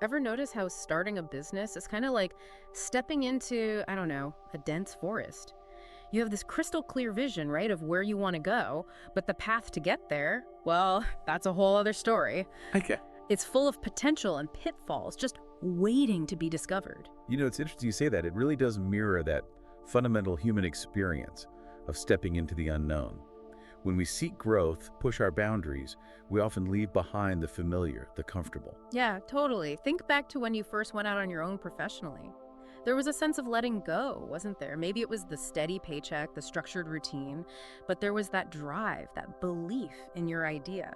Ever notice how starting a business is kind of like stepping into, I don't know, a dense forest? You have this crystal clear vision, right, of where you want to go, but the path to get there, well, that's a whole other story. Okay. It's full of potential and pitfalls just waiting to be discovered. It's interesting you say that. It really does mirror that fundamental human experience of stepping into the unknown. When we seek growth, push our boundaries, we often leave behind the familiar, the comfortable. Yeah, totally. Think back to when you first went out on your own professionally. There was a sense of letting go, wasn't there? Maybe it was the steady paycheck, the structured routine, but there was that drive, that belief in your idea.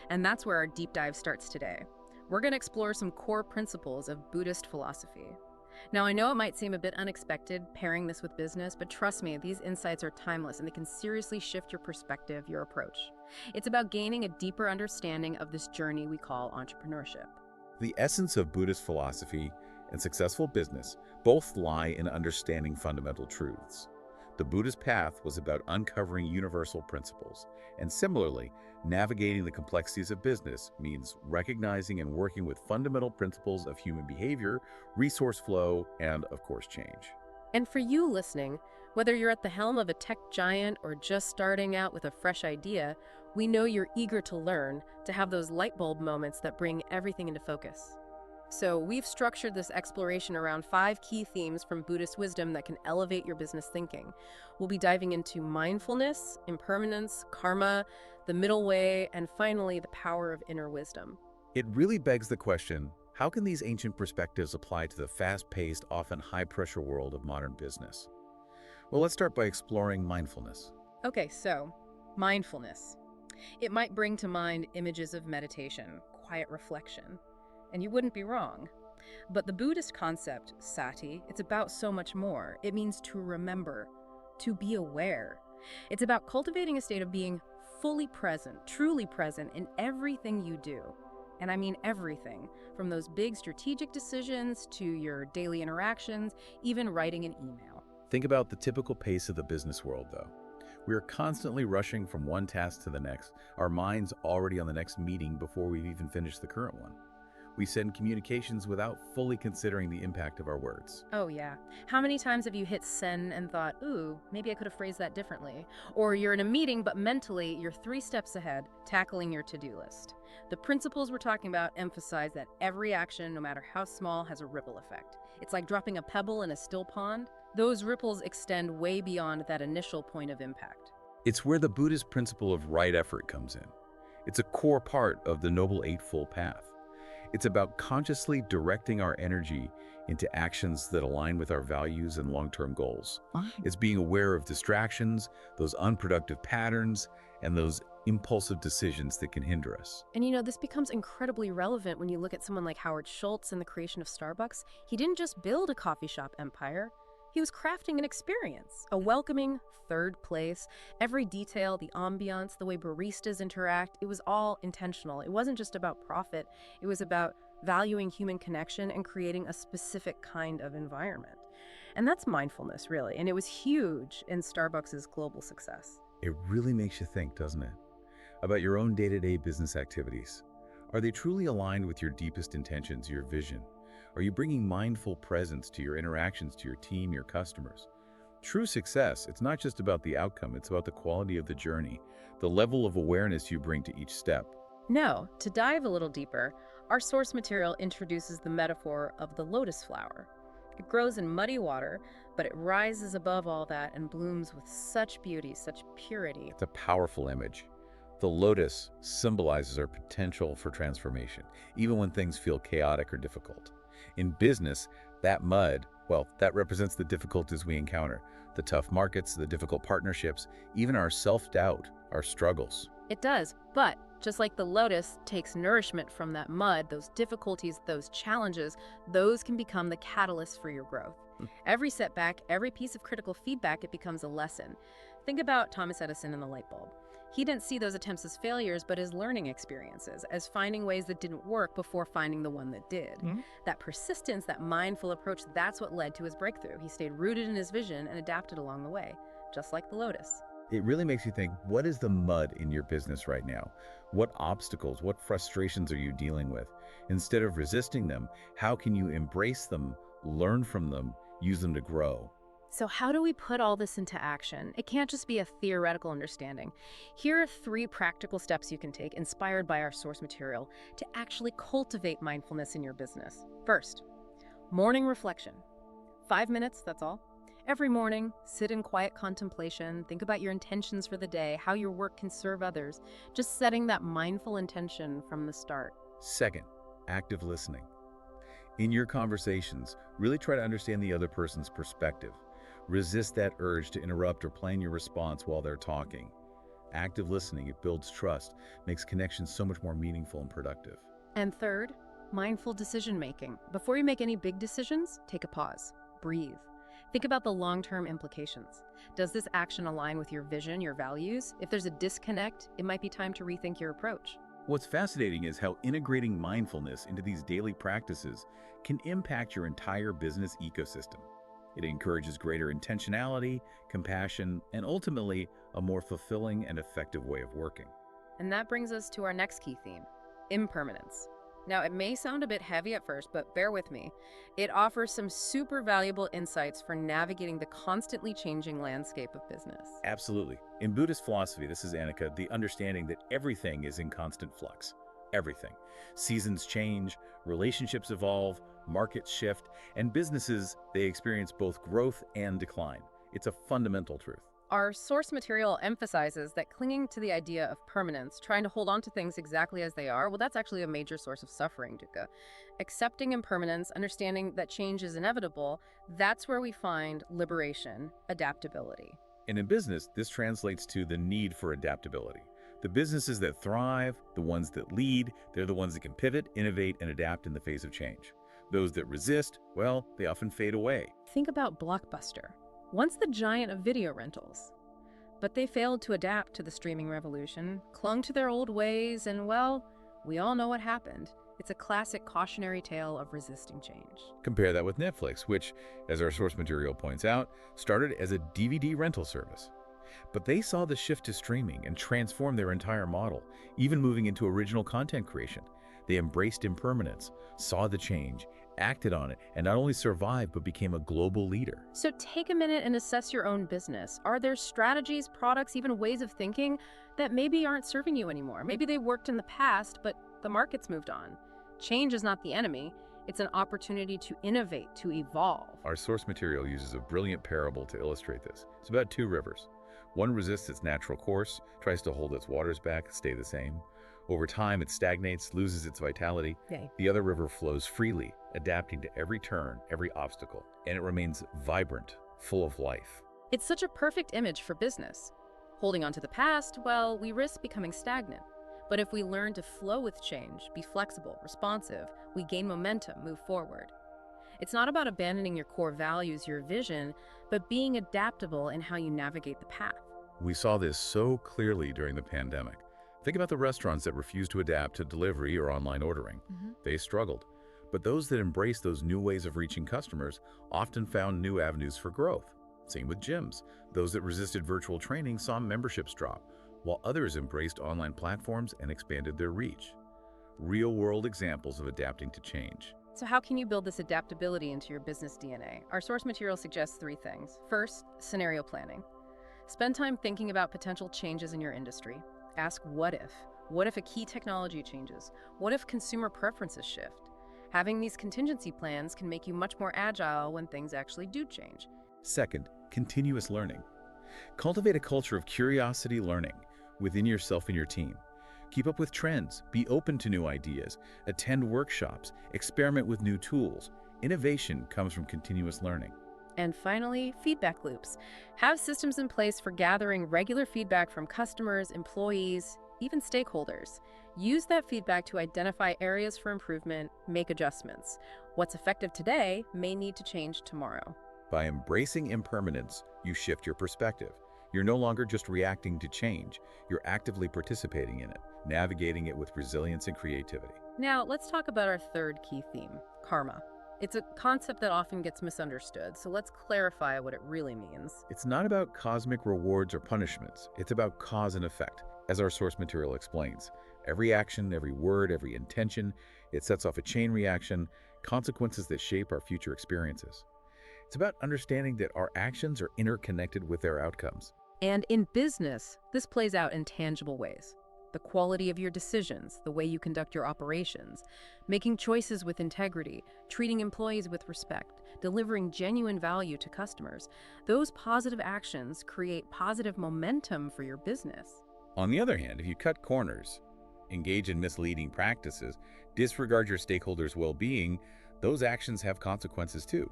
And that's where our deep dive starts today. We're going to explore some core principles of Buddhist philosophy. Now, I know it might seem a bit unexpected pairing this with business, but trust me, these insights are timeless and they can seriously shift your perspective, your approach. It's about gaining a deeper understanding of this journey we call entrepreneurship. The essence of Buddhist philosophy and successful business both lie in understanding fundamental truths. The Buddhist path was about uncovering universal principles, and similarly, navigating the complexities of business means recognizing and working with fundamental principles of human behavior, resource flow, and, of course, change. And for you listening, whether you're at the helm of a tech giant or just starting out with a fresh idea, we know you're eager to learn, to have those light bulb moments that bring everything into focus. So, we've structured this exploration around 5 key themes from Buddhist wisdom that can elevate your business thinking. We'll be diving into mindfulness, impermanence, karma, the middle way, and finally, the power of inner wisdom. It really begs the question, how can these ancient perspectives apply to the fast-paced, often high-pressure world of modern business? Well, let's start by exploring mindfulness. Okay, so mindfulness. It might bring to mind images of meditation, quiet reflection, and you wouldn't be wrong. But the Buddhist concept, sati, it's about so much more. It means to remember, to be aware. It's about cultivating a state of being fully present, truly present in everything you do. And I mean everything, from those big strategic decisions to your daily interactions, even writing an email. Think about the typical pace of the business world, though. We are constantly rushing from one task to the next, our minds already on the next meeting before we've even finished the current one. We send communications without fully considering the impact of our words. Oh, yeah. How many times have you hit send and thought, ooh, maybe I could have phrased that differently? Or you're in a meeting, but mentally you're 3 steps ahead, tackling your to-do list. The principles we're talking about emphasize that every action, no matter how small, has a ripple effect. It's like dropping a pebble in a still pond. Those ripples extend way beyond that initial point of impact. It's where the Buddhist principle of right effort comes in. It's a core part of the Noble Eightfold Path. It's about consciously directing our energy into actions that align with our values and long-term goals. It's being aware of distractions, those unproductive patterns, and those impulsive decisions that can hinder us. And this becomes incredibly relevant when you look at someone like Howard Schultz and the creation of Starbucks. He didn't just build a coffee shop empire. He was crafting an experience, a welcoming third place. Every detail, the ambiance, the way baristas interact, it was all intentional. It wasn't just about profit. It was about valuing human connection and creating a specific kind of environment. And that's mindfulness, really. And it was huge in Starbucks' global success. It really makes you think, doesn't it? About your own day-to-day business activities. Are they truly aligned with your deepest intentions, your vision? Are you bringing mindful presence to your interactions, to your team, your customers? True success, it's not just about the outcome, it's about the quality of the journey, the level of awareness you bring to each step. Now, to dive a little deeper, our source material introduces the metaphor of the lotus flower. It grows in muddy water, but it rises above all that and blooms with such beauty, such purity. It's a powerful image. The lotus symbolizes our potential for transformation, even when things feel chaotic or difficult. In business, that mud, well, that represents the difficulties we encounter, the tough markets, the difficult partnerships, even our self-doubt, our struggles. It does, but just like the lotus takes nourishment from that mud, those difficulties, those challenges, those can become the catalyst for your growth. Every setback, every piece of critical feedback, it becomes a lesson. Think about Thomas Edison and the light bulb. He didn't see those attempts as failures, but as learning experiences, as finding ways that didn't work before finding the one that did. That persistence, that mindful approach, that's what led to his breakthrough. He stayed rooted in his vision and adapted along the way, just like the lotus. It really makes you think, what is the mud in your business right now? What obstacles, what frustrations are you dealing with? Instead of resisting them, how can you embrace them, learn from them, use them to grow? So how do we put all this into action? It can't just be a theoretical understanding. Here are 3 practical steps you can take, inspired by our source material, to actually cultivate mindfulness in your business. First, morning reflection. 5 minutes, that's all. Every morning, sit in quiet contemplation, think about your intentions for the day, how your work can serve others, just setting that mindful intention from the start. Second, active listening. In your conversations, really try to understand the other person's perspective. Resist that urge to interrupt or plan your response while they're talking. Active listening, it builds trust, makes connections so much more meaningful and productive. And third, mindful decision making. Before you make any big decisions, take a pause, breathe. Think about the long-term implications. Does this action align with your vision, your values? If there's a disconnect, it might be time to rethink your approach. What's fascinating is how integrating mindfulness into these daily practices can impact your entire business ecosystem. It encourages greater intentionality, compassion, and ultimately a more fulfilling and effective way of working. And that brings us to our next key theme, impermanence. Now, it may sound a bit heavy at first, but bear with me. It offers some super valuable insights for navigating the constantly changing landscape of business. Absolutely. In Buddhist philosophy, this is Annika, the understanding that everything is in constant flux. Everything. Seasons change, relationships evolve, markets shift, and businesses, they experience both growth and decline. It's a fundamental truth. Our source material emphasizes that clinging to the idea of permanence, trying to hold on to things exactly as they are, well, that's actually a major source of suffering, Dukkha. Accepting impermanence, understanding that change is inevitable, that's where we find liberation, adaptability. And in business, this translates to the need for adaptability. The businesses that thrive, the ones that lead, they're the ones that can pivot, innovate, and adapt in the face of change. Those that resist, well, they often fade away. Think about Blockbuster, once the giant of video rentals. But they failed to adapt to the streaming revolution, clung to their old ways, and well, we all know what happened. It's a classic cautionary tale of resisting change. Compare that with Netflix, which, as our source material points out, started as a DVD rental service. But they saw the shift to streaming and transformed their entire model, even moving into original content creation. They embraced impermanence, saw the change, acted on it, and not only survived, but became a global leader. So take a minute and assess your own business. Are there strategies, products, even ways of thinking that maybe aren't serving you anymore? Maybe they worked in the past, but the market's moved on. Change is not the enemy. It's an opportunity to innovate, to evolve. Our source material uses a brilliant parable to illustrate this. It's about 2 rivers. One resists its natural course, tries to hold its waters back, stay the same. Over time, it stagnates, loses its vitality. Okay. The other river flows freely, adapting to every turn, every obstacle, and it remains vibrant, full of life. It's such a perfect image for business. Holding on to the past, well, we risk becoming stagnant. But if we learn to flow with change, be flexible, responsive, we gain momentum, move forward. It's not about abandoning your core values, your vision, but being adaptable in how you navigate the path. We saw this so clearly during the pandemic. Think about the restaurants that refused to adapt to delivery or online ordering. They struggled. But those that embraced those new ways of reaching customers often found new avenues for growth. Same with gyms. Those that resisted virtual training saw memberships drop, while others embraced online platforms and expanded their reach. Real-world examples of adapting to change. So how can you build this adaptability into your business DNA? Our source material suggests 3 things. First, scenario planning. Spend time thinking about potential changes in your industry. Ask what if? What if a key technology changes? What if consumer preferences shift? Having these contingency plans can make you much more agile when things actually do change. Second, continuous learning. Cultivate a culture of curiosity learning within yourself and your team. Keep up with trends, be open to new ideas, attend workshops, experiment with new tools. Innovation comes from continuous learning. And finally, feedback loops. Have systems in place for gathering regular feedback from customers, employees, even stakeholders. Use that feedback to identify areas for improvement, make adjustments. What's effective today may need to change tomorrow. By embracing impermanence, you shift your perspective. You're no longer just reacting to change, you're actively participating in it, navigating it with resilience and creativity. Now, let's talk about our third key theme, karma. It's a concept that often gets misunderstood, so let's clarify what it really means. It's not about cosmic rewards or punishments, it's about cause and effect. As our source material explains, Every action, every word, every intention, it sets off a chain reaction, consequences that shape our future experiences. It's about understanding that our actions are interconnected with their outcomes. And in business, this plays out in tangible ways. The quality of your decisions, the way you conduct your operations, making choices with integrity, treating employees with respect, delivering genuine value to customers. Those positive actions create positive momentum for your business. On the other hand, if you cut corners, engage in misleading practices, disregard your stakeholders' well-being, those actions have consequences too.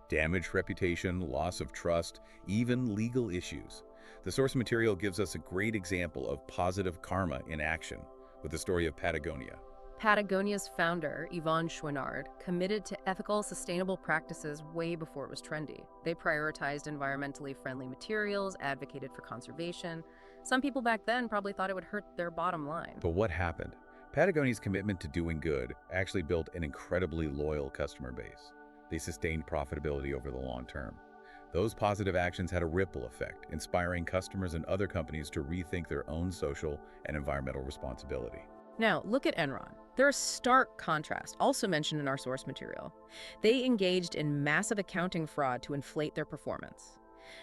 Damaged reputation, loss of trust, even legal issues. The source material gives us a great example of positive karma in action with the story of Patagonia. Patagonia's founder, Yvon Chouinard, committed to ethical, sustainable practices way before it was trendy. They prioritized environmentally friendly materials, advocated for conservation. Some people back then probably thought it would hurt their bottom line. But what happened? Patagonia's commitment to doing good actually built an incredibly loyal customer base. They sustained profitability over the long term. Those positive actions had a ripple effect, inspiring customers and other companies to rethink their own social and environmental responsibility. Now, look at Enron. They're a stark contrast, also mentioned in our source material. They engaged in massive accounting fraud to inflate their performance.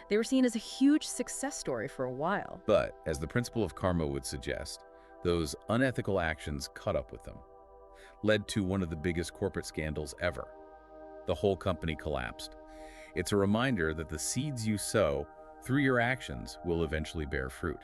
They were seen as a huge success story for a while. But, as the principle of karma would suggest, those unethical actions caught up with them, led to one of the biggest corporate scandals ever. The whole company collapsed. It's a reminder that the seeds you sow through your actions will eventually bear fruit.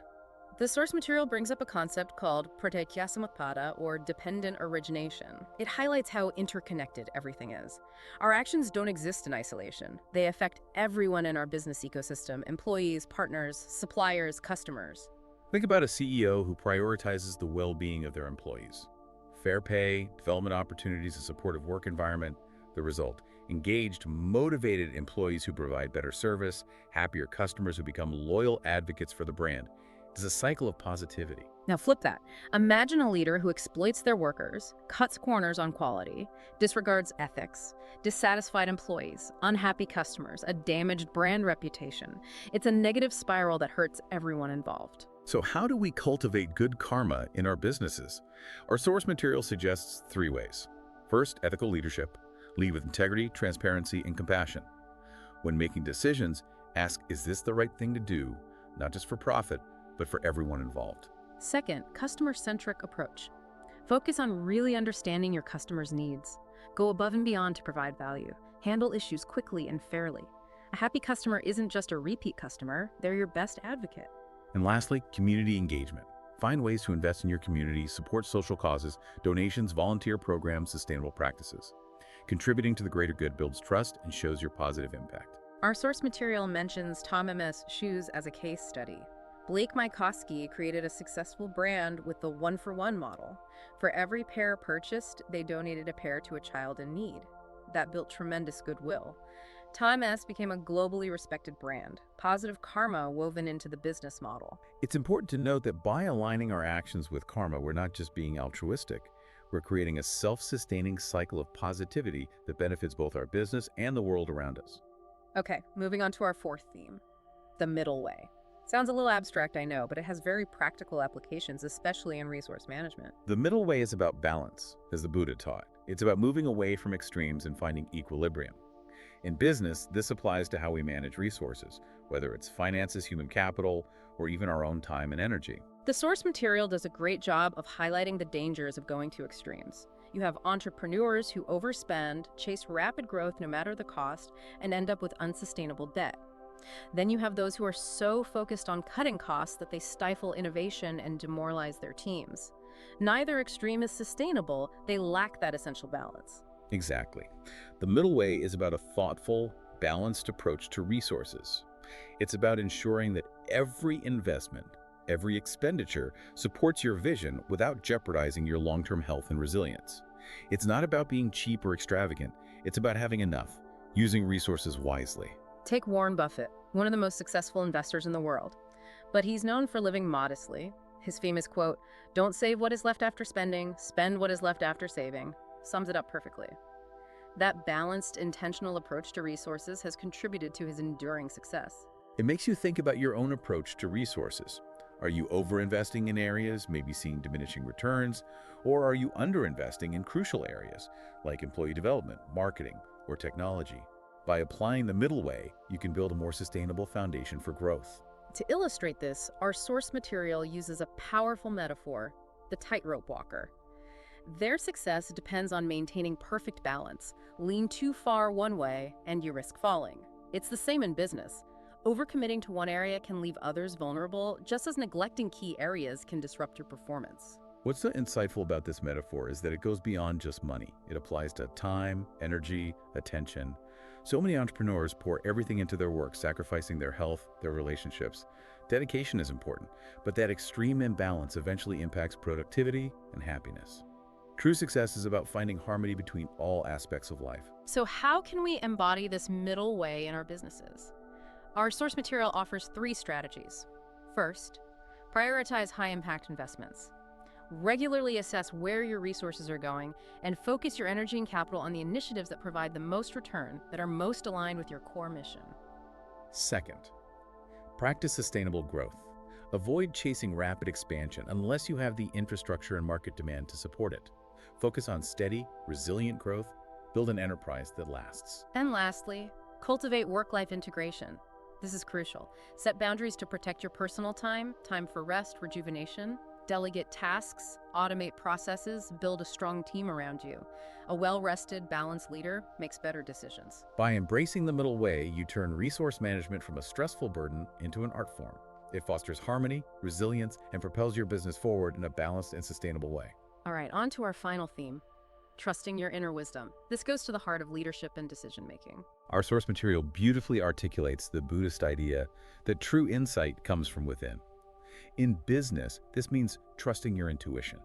The source material brings up a concept called pratyekyasamutpada, or dependent origination. It highlights how interconnected everything is. Our actions don't exist in isolation. They affect everyone in our business ecosystem: employees, partners, suppliers, customers. Think about a CEO who prioritizes the well-being of their employees. Fair pay, development opportunities, a supportive work environment. The result: engaged, motivated employees who provide better service, happier customers who become loyal advocates for the brand. It's a cycle of positivity. Now flip that. Imagine a leader who exploits their workers, cuts corners on quality, disregards ethics, dissatisfied employees, unhappy customers, a damaged brand reputation. It's a negative spiral that hurts everyone involved. So how do we cultivate good karma in our businesses? Our source material suggests 3 ways. First, ethical leadership. Lead with integrity, transparency, and compassion. When making decisions, ask, is this the right thing to do, not just for profit, but for everyone involved? Second, customer-centric approach. Focus on really understanding your customers' needs. Go above and beyond to provide value. Handle issues quickly and fairly. A happy customer isn't just a repeat customer, they're your best advocate. And lastly, community engagement. Find ways to invest in your community, support social causes, donations, volunteer programs, sustainable practices. Contributing to the greater good builds trust and shows your positive impact. Our source material mentions Tom M.S. shoes as a case study. Blake Mycoskie created a successful brand with the one-for-one model. For every pair purchased, they donated a pair to a child in need. That built tremendous goodwill. Tom S. became a globally respected brand, positive karma woven into the business model. It's important to note that by aligning our actions with karma, we're not just being altruistic. We're creating a self-sustaining cycle of positivity that benefits both our business and the world around us. Okay, moving on to our fourth theme, the middle way. Sounds a little abstract, I know, but it has very practical applications, especially in resource management. The middle way is about balance, as the Buddha taught. It's about moving away from extremes and finding equilibrium. In business, this applies to how we manage resources, whether it's finances, human capital, or even our own time and energy. The source material does a great job of highlighting the dangers of going to extremes. You have entrepreneurs who overspend, chase rapid growth no matter the cost, and end up with unsustainable debt. Then you have those who are so focused on cutting costs that they stifle innovation and demoralize their teams. Neither extreme is sustainable. They lack that essential balance. Exactly. The middle way is about a thoughtful, balanced approach to resources. It's about ensuring that every investment, every expenditure supports your vision without jeopardizing your long-term health and resilience. It's not about being cheap or extravagant. It's about having enough, using resources wisely. Take Warren Buffett, one of the most successful investors in the world. But he's known for living modestly. His famous quote, "Don't save what is left after spending, spend what is left after saving," sums it up perfectly. That balanced, intentional approach to resources has contributed to his enduring success. It makes you think about your own approach to resources. Are you overinvesting in areas, maybe seeing diminishing returns, or are you underinvesting in crucial areas like employee development, marketing, or technology? By applying the middle way, you can build a more sustainable foundation for growth. To illustrate this, our source material uses a powerful metaphor, the tightrope walker. Their success depends on maintaining perfect balance. Lean too far one way, and you risk falling. It's the same in business. Overcommitting to one area can leave others vulnerable, just as neglecting key areas can disrupt your performance. What's so insightful about this metaphor is that it goes beyond just money. It applies to time, energy, attention. So many entrepreneurs pour everything into their work, sacrificing their health, their relationships. Dedication is important, but that extreme imbalance eventually impacts productivity and happiness. True success is about finding harmony between all aspects of life. So how can we embody this middle way in our businesses? Our source material offers 3 strategies. First, prioritize high-impact investments. Regularly assess where your resources are going and focus your energy and capital on the initiatives that provide the most return, that are most aligned with your core mission. Second, practice sustainable growth. Avoid chasing rapid expansion unless you have the infrastructure and market demand to support it. Focus on steady, resilient growth. Build an enterprise that lasts. And lastly, cultivate work-life integration. This is crucial. Set boundaries to protect your personal time, time for rest, rejuvenation. Delegate tasks, automate processes, build a strong team around you. A well-rested, balanced leader makes better decisions. By embracing the middle way, you turn resource management from a stressful burden into an art form. It fosters harmony, resilience, and propels your business forward in a balanced and sustainable way. All right, on to our final theme, trusting your inner wisdom. This goes to the heart of leadership and decision-making. Our source material beautifully articulates the Buddhist idea that true insight comes from within. In business, this means trusting your intuition.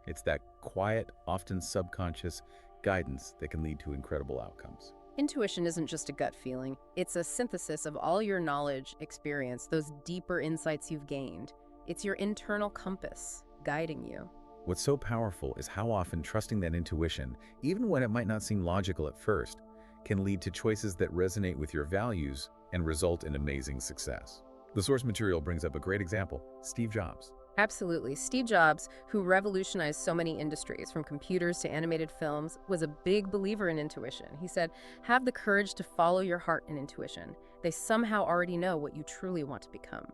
It's that quiet, often subconscious guidance that can lead to incredible outcomes. Intuition isn't just a gut feeling. It's a synthesis of all your knowledge, experience, those deeper insights you've gained. It's your internal compass guiding you. What's so powerful is how often trusting that intuition, even when it might not seem logical at first, can lead to choices that resonate with your values and result in amazing success. The source material brings up a great example, Steve Jobs. Absolutely. Steve Jobs, who revolutionized so many industries, from computers to animated films, was a big believer in intuition. He said, have the courage to follow your heart and intuition. They somehow already know what you truly want to become.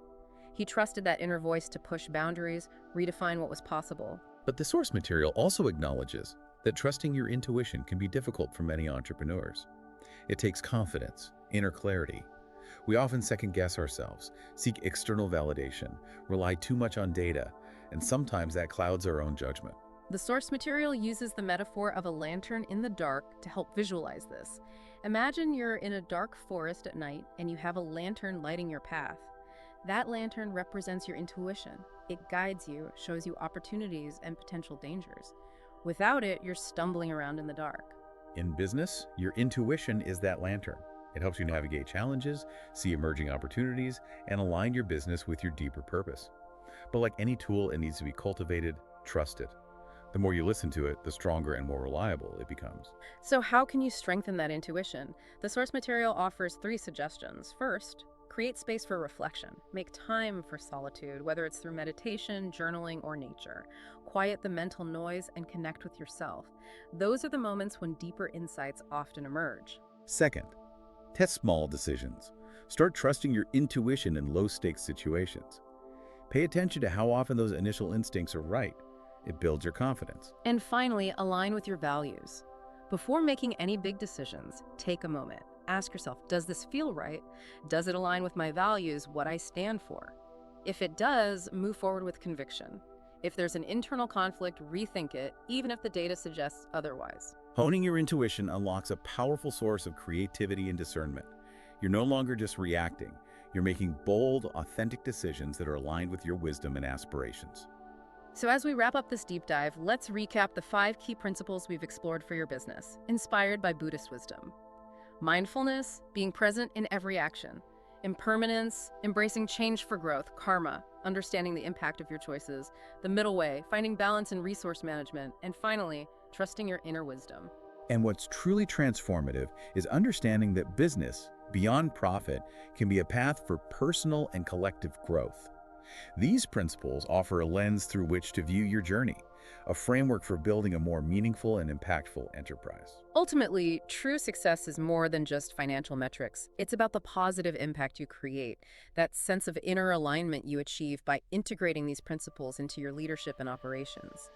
He trusted that inner voice to push boundaries, redefine what was possible. But the source material also acknowledges that trusting your intuition can be difficult for many entrepreneurs. It takes confidence, inner clarity. We often second-guess ourselves, seek external validation, rely too much on data, and sometimes that clouds our own judgment. The source material uses the metaphor of a lantern in the dark to help visualize this. Imagine you're in a dark forest at night and you have a lantern lighting your path. That lantern represents your intuition. It guides you, shows you opportunities and potential dangers. Without it, you're stumbling around in the dark. In business, your intuition is that lantern. It helps you navigate challenges, see emerging opportunities, and align your business with your deeper purpose. But like any tool, it needs to be cultivated, trusted. The more you listen to it, the stronger and more reliable it becomes. So how can you strengthen that intuition? The source material offers 3 suggestions. First, create space for reflection. Make time for solitude, whether it's through meditation, journaling, or nature. Quiet the mental noise and connect with yourself. Those are the moments when deeper insights often emerge. Second, test small decisions. Start trusting your intuition in low-stakes situations. Pay attention to how often those initial instincts are right. It builds your confidence. And finally, align with your values. Before making any big decisions, take a moment. Ask yourself, does this feel right? Does it align with my values, what I stand for? If it does, move forward with conviction. If there's an internal conflict, rethink it, even if the data suggests otherwise. Honing your intuition unlocks a powerful source of creativity and discernment. You're no longer just reacting. You're making bold, authentic decisions that are aligned with your wisdom and aspirations. So as we wrap up this deep dive, let's recap the 5 key principles we've explored for your business, inspired by Buddhist wisdom. Mindfulness, being present in every action. Impermanence, embracing change for growth, karma, understanding the impact of your choices. The middle way, finding balance in resource management. And finally, trusting your inner wisdom. And what's truly transformative is understanding that business, beyond profit, can be a path for personal and collective growth. These principles offer a lens through which to view your journey, a framework for building a more meaningful and impactful enterprise. Ultimately, true success is more than just financial metrics. It's about the positive impact you create, that sense of inner alignment you achieve by integrating these principles into your leadership and operations.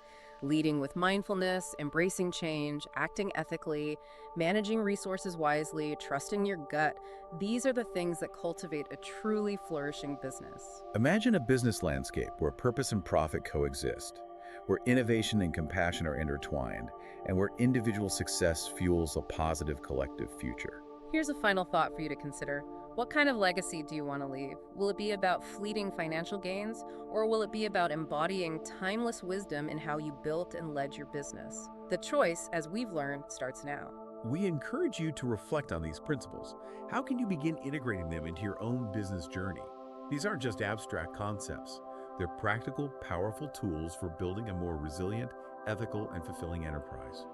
Leading with mindfulness, embracing change, acting ethically, managing resources wisely, trusting your gut, these are the things that cultivate a truly flourishing business. Imagine a business landscape where purpose and profit coexist, where innovation and compassion are intertwined, and where individual success fuels a positive collective future. Here's a final thought for you to consider. What kind of legacy do you want to leave? Will it be about fleeting financial gains, or will it be about embodying timeless wisdom in how you built and led your business? The choice, as we've learned, starts now. We encourage you to reflect on these principles. How can you begin integrating them into your own business journey? These aren't just abstract concepts. They're practical, powerful tools for building a more resilient, ethical, and fulfilling enterprise.